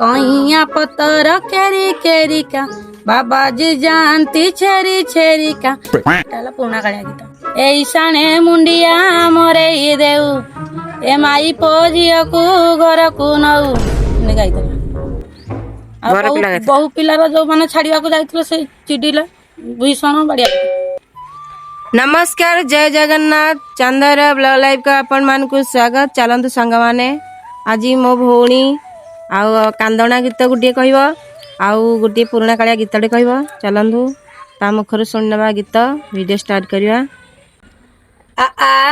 कइया पतर केरी केरिका बाबाजी जानती छेरी छेरिका पुणा कालिया गीत ऐसाने मुंडिया मोरे देऊ ए माई पो झील को घर को नऊ गाई बहु पिलार जो मैंने छाड़िया जाइए से चिड़िले भीषण बढ़िया। नमस्कार, जय जगन्नाथ। चांदर ब्लॉग लाइव का आपण मान को स्वागत। चलतु सांग माने आज मो भौणी आउ कांदना गीत गोटे कह गोटे पुराणा कालिया गीतटे कह चलतु ता मुखर शुणवा गीत वीडियो स्टार्ट करवा।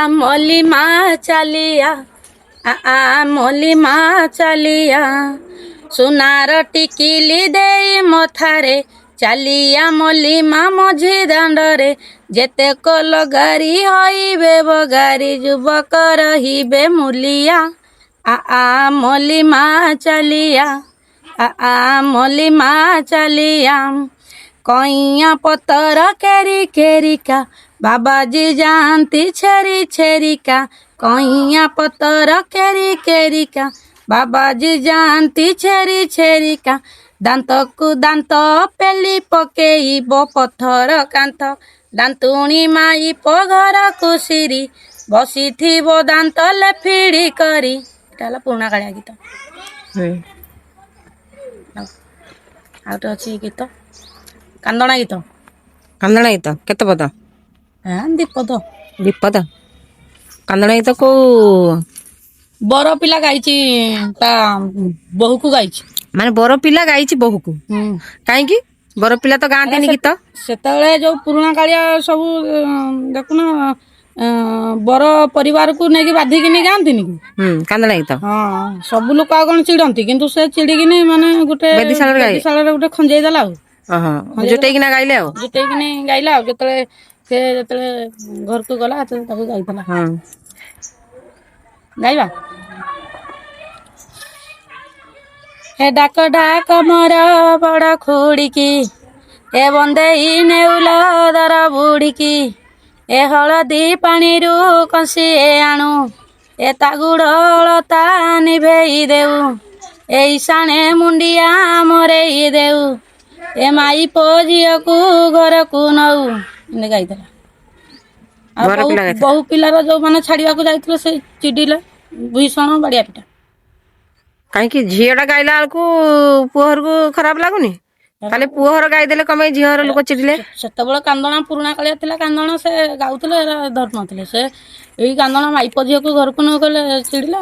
मोली माँ चलिया मोली माँ चलिया सुनार टिकिली दे मथारे चलिया मोली माँ मझी दांडरे जेते कोल गारी हईबे बगारी युवक रहीबे मुलिया मोली माँ चलिया मोली माँ चलिया कइया पतर केरी केरिका बाबाजी जानती छेरी छेरिका कइया पतर केरी केरिका बाबाजी जानती छेरी छेरिका दांत को दांत पेली पकेइबो पथर कांथ दांतुणी माई घर को सिरी बसी थीबो दांत लेफिड़ी करी एटा पुराणा कालिया गीत। आउट अछि गीत कांदना गीत केते पद? दीपद दीपद कांदना गीत को बर पिला गाइची ता बहु को गाइची माने बर पिला गाइची बहु को काहेकि बर पिला तो गांती गीत सेतले जो पुराणा कालिया सब देखुना बर परिवार को नेकी बाधी किनी गांती नी कांदना गीत हां सब लोक आ कोन चिडंती किंतु से चिडी किनी माने गुटे बेदिशाला गुटे खंजेई देला जुटे किना गाइले जुटे किनी गाइला जतले से जतले घर को गला त ताको गाइतला गाइबा हे डाक डाक मोर बड़ खुड़ी की ए बंदे नेउल दर बुड़ी की ए हलदी पानी रू कंसी आणु ए तागुड़ अलता निभेई देऊ ए ईशाने मुंडिया मोरे देऊ ए माई पो झील को घर को नऊ गाइला बहु पिलार जो मैंने छाड़िया जाइए से चिड़िले भीषण बढ़िया पिटा कहीं झीटा गाइला को पुहर को खराब लगुनि खाली पुहर गाईदेले कमे झीर लोक चिड़िले से कांदना पुराणा कालिया थिला कांदना से गाउले धर नथिले से यही कांदना माइप झील को घर को न गले चिड़िला।